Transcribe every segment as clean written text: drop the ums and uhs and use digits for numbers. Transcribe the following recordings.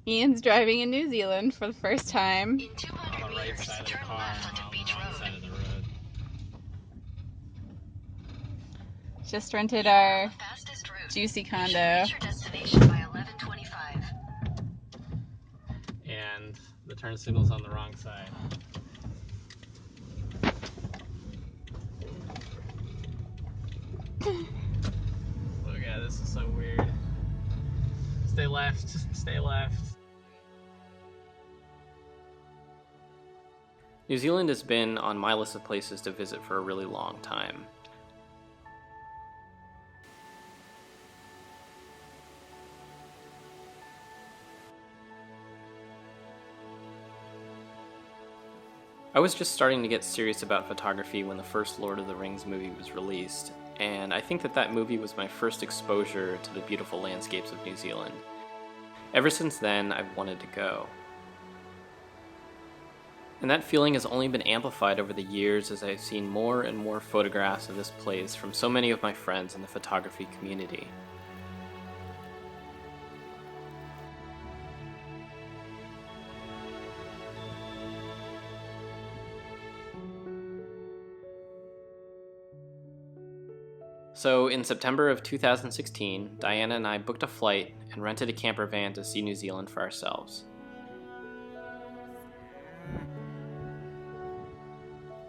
Ian's driving in New Zealand for the first time. On the right side of the car and on the wrong side of the road. Just rented our juicy condo. And the turn signal's on the wrong side. Look at this is so weird. Stay left, stay left. New Zealand has been on my list of places to visit for a really long time. I was just starting to get serious about photography when the first Lord of the Rings movie was released, and I think that movie was my first exposure to the beautiful landscapes of New Zealand. Ever since then, I've wanted to go. And that feeling has only been amplified over the years as I've seen more and more photographs of this place from so many of my friends in the photography community. So in September of 2016, Diana and I booked a flight and rented a camper van to see New Zealand for ourselves.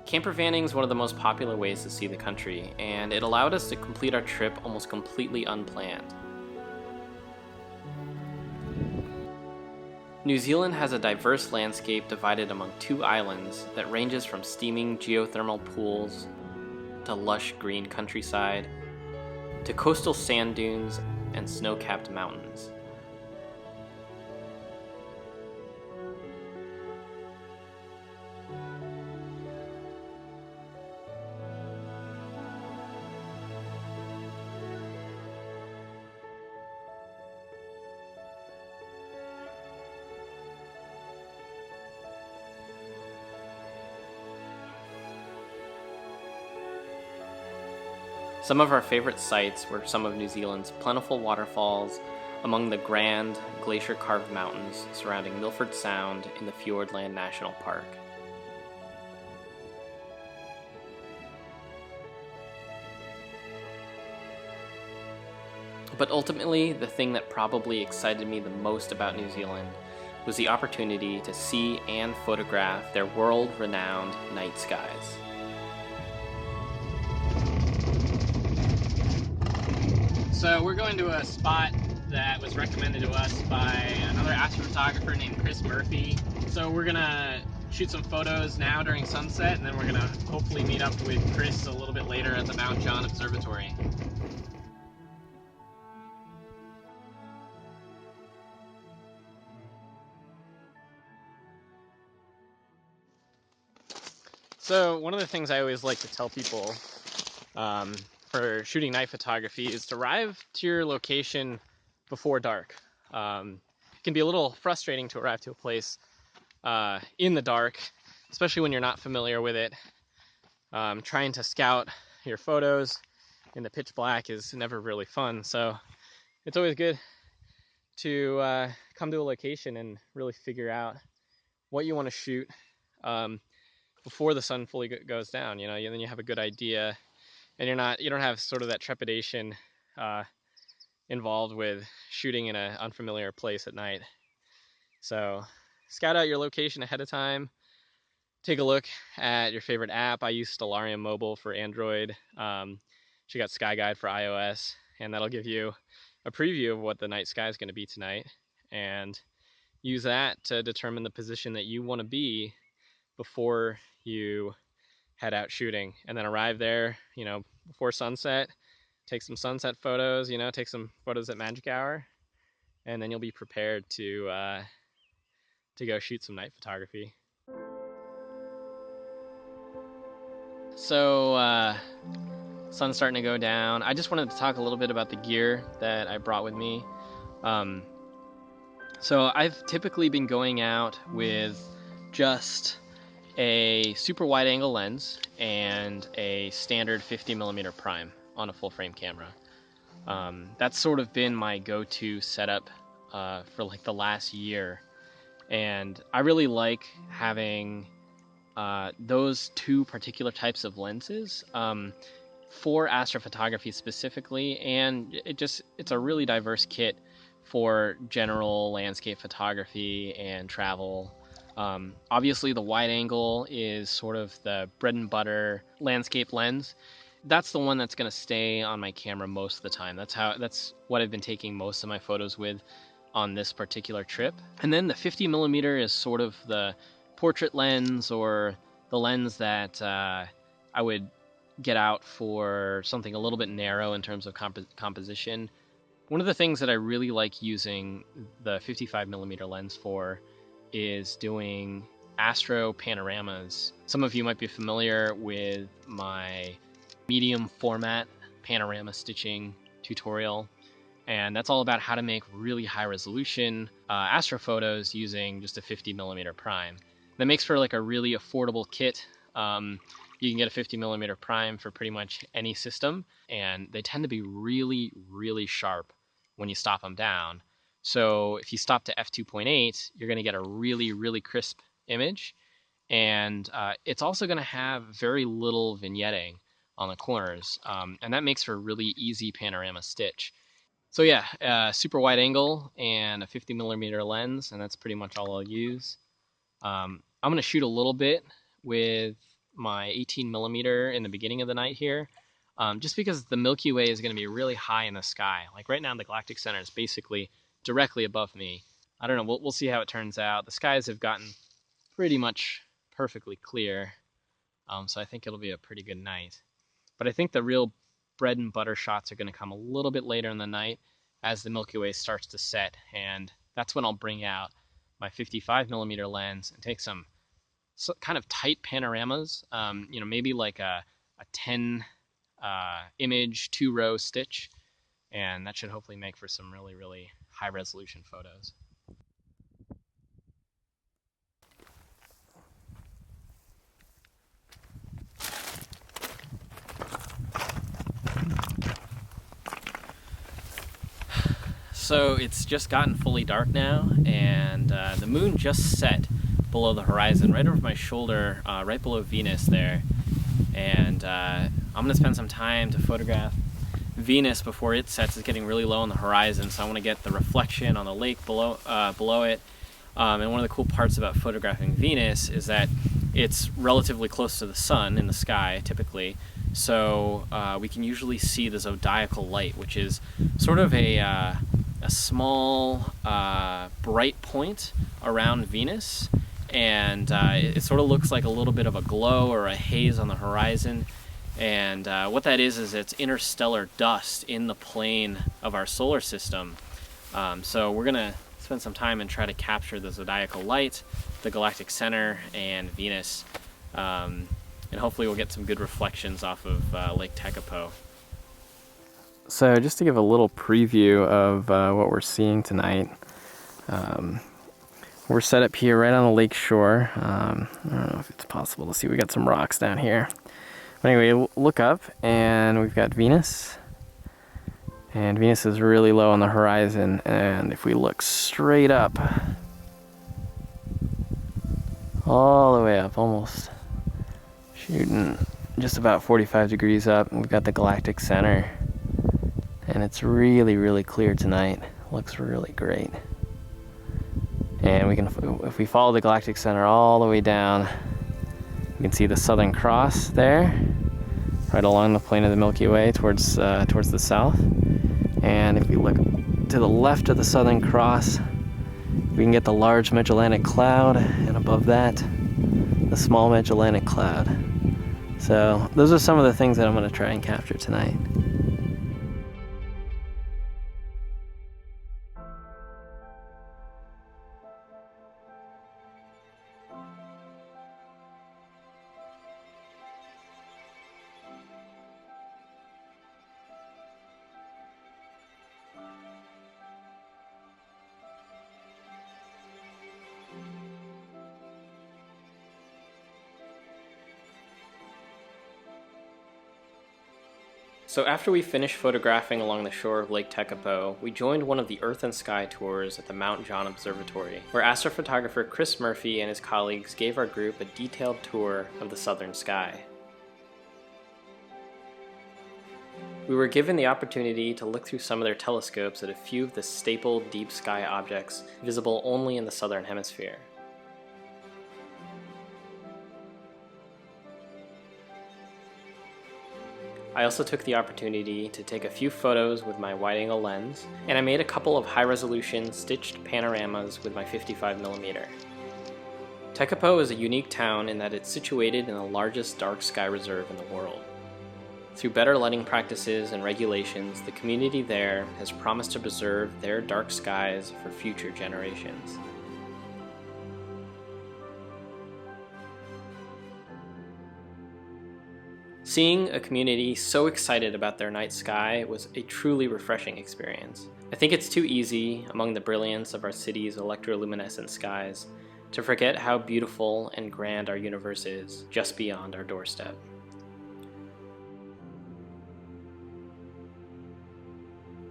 Camper vanning is one of the most popular ways to see the country, and it allowed us to complete our trip almost completely unplanned. New Zealand has a diverse landscape divided among two islands that ranges from steaming geothermal pools to lush green countryside, to coastal sand dunes and snow-capped mountains. Some of our favorite sights were some of New Zealand's plentiful waterfalls among the grand, glacier-carved mountains surrounding Milford Sound in the Fiordland National Park. But ultimately, the thing that probably excited me the most about New Zealand was the opportunity to see and photograph their world-renowned night skies. So we're going to a spot that was recommended to us by another astrophotographer named Chris Murphy. So we're gonna shoot some photos now during sunset, and then we're gonna hopefully meet up with Chris a little bit later at the Mount John Observatory. So one of the things I always like to tell people for shooting night photography is to arrive to your location before dark. It can be a little frustrating to arrive to a place in the dark, especially when you're not familiar with it. Trying to scout your photos in the pitch black is never really fun, so it's always good to come to a location and really figure out what you want to shoot before the sun fully goes down. You know, then you have a good idea, and you don't have sort of that trepidation involved with shooting in an unfamiliar place at night. So scout out your location ahead of time. Take a look at your favorite app. I use Stellarium Mobile for Android. She got Sky Guide for iOS, and that'll give you a preview of what the night sky is going to be tonight, and use that to determine the position that you want to be before you head out shooting, and then arrive there, you know, before sunset. Take some sunset photos, you know, take some photos at magic hour, and then you'll be prepared to go shoot some night photography. So sun's starting to go down. I just wanted to talk a little bit about the gear that I brought with me. So I've typically been going out with just a super wide angle lens and a standard 50mm prime on a full frame camera. That's sort of been my go-to setup for like the last year, and I really like having those two particular types of lenses for astrophotography specifically, and it's a really diverse kit for general landscape photography and travel. Obviously, the wide angle is sort of the bread and butter landscape lens. That's the one that's going to stay on my camera most of the time. That's what I've been taking most of my photos with on this particular trip. And then the 50 millimeter is sort of the portrait lens, or the lens that I would get out for something a little bit narrow in terms of composition. One of the things that I really like using the 55 millimeter lens for is doing astro panoramas. Some of you might be familiar with my medium format panorama stitching tutorial, and that's all about how to make really high resolution astrophotos using just a 50 millimeter prime. That makes for like a really affordable kit. You can get a 50 millimeter prime for pretty much any system, and they tend to be really, really sharp when you stop them down. So if you stop to f2.8, you're going to get a really, really crisp image, and it's also going to have very little vignetting on the corners, and that makes for a really easy panorama stitch. So yeah, super wide angle and a 50 millimeter lens, and that's pretty much all I'll use. I'm going to shoot a little bit with my 18 millimeter in the beginning of the night here, just because the Milky Way is going to be really high in the sky. Like right now, the galactic center is basically directly above me. I don't know, we'll see how it turns out. The skies have gotten pretty much perfectly clear, so I think it'll be a pretty good night. But I think the real bread and butter shots are going to come a little bit later in the night as the Milky Way starts to set, and that's when I'll bring out my 55 millimeter lens and take some kind of tight panoramas, maybe like a 10 image 2-row stitch, and that should hopefully make for some really, really high resolution photos. So it's just gotten fully dark now, and the moon just set below the horizon, right over my shoulder, right below Venus there. And I'm going to spend some time to photograph Venus before it sets. It's getting really low on the horizon, so I want to get the reflection on the lake below it. And one of the cool parts about photographing Venus is that it's relatively close to the sun in the sky, typically. So we can usually see the zodiacal light, which is sort of a small bright point around Venus, and it sort of looks like a little bit of a glow or a haze on the horizon. And what that is it's interstellar dust in the plane of our solar system. So we're gonna spend some time and try to capture the zodiacal light, the galactic center, and Venus, and hopefully we'll get some good reflections off of Lake Tekapo. So just to give a little preview of what we're seeing tonight, we're set up here right on the lake shore. I don't know if it's possible to see. We got some rocks down here. But anyway, look up and we've got Venus. And Venus is really low on the horizon. And if we look straight up, all the way up, almost shooting just about 45 degrees up, and we've got the galactic center. And it's really, really clear tonight. Looks really great. And we can, if we follow the galactic center all the way down, you can see the Southern Cross there, right along the plane of the Milky Way towards the south. And if we look to the left of the Southern Cross, we can get the large Magellanic Cloud, and above that, the small Magellanic Cloud. So those are some of the things that I'm going to try and capture tonight. So after we finished photographing along the shore of Lake Tekapo, we joined one of the Earth and Sky tours at the Mount John Observatory, where astrophotographer Chris Murphy and his colleagues gave our group a detailed tour of the southern sky. We were given the opportunity to look through some of their telescopes at a few of the staple deep sky objects visible only in the southern hemisphere. I also took the opportunity to take a few photos with my wide-angle lens, and I made a couple of high-resolution stitched panoramas with my 55mm. Tekapo is a unique town in that it's situated in the largest dark sky reserve in the world. Through better lighting practices and regulations, the community there has promised to preserve their dark skies for future generations. Seeing a community so excited about their night sky was a truly refreshing experience. I think it's too easy, among the brilliance of our city's electroluminescent skies, to forget how beautiful and grand our universe is just beyond our doorstep.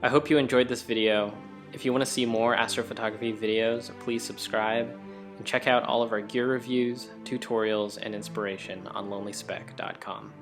I hope you enjoyed this video. If you want to see more astrophotography videos, please subscribe and check out all of our gear reviews, tutorials, and inspiration on lonelyspec.com.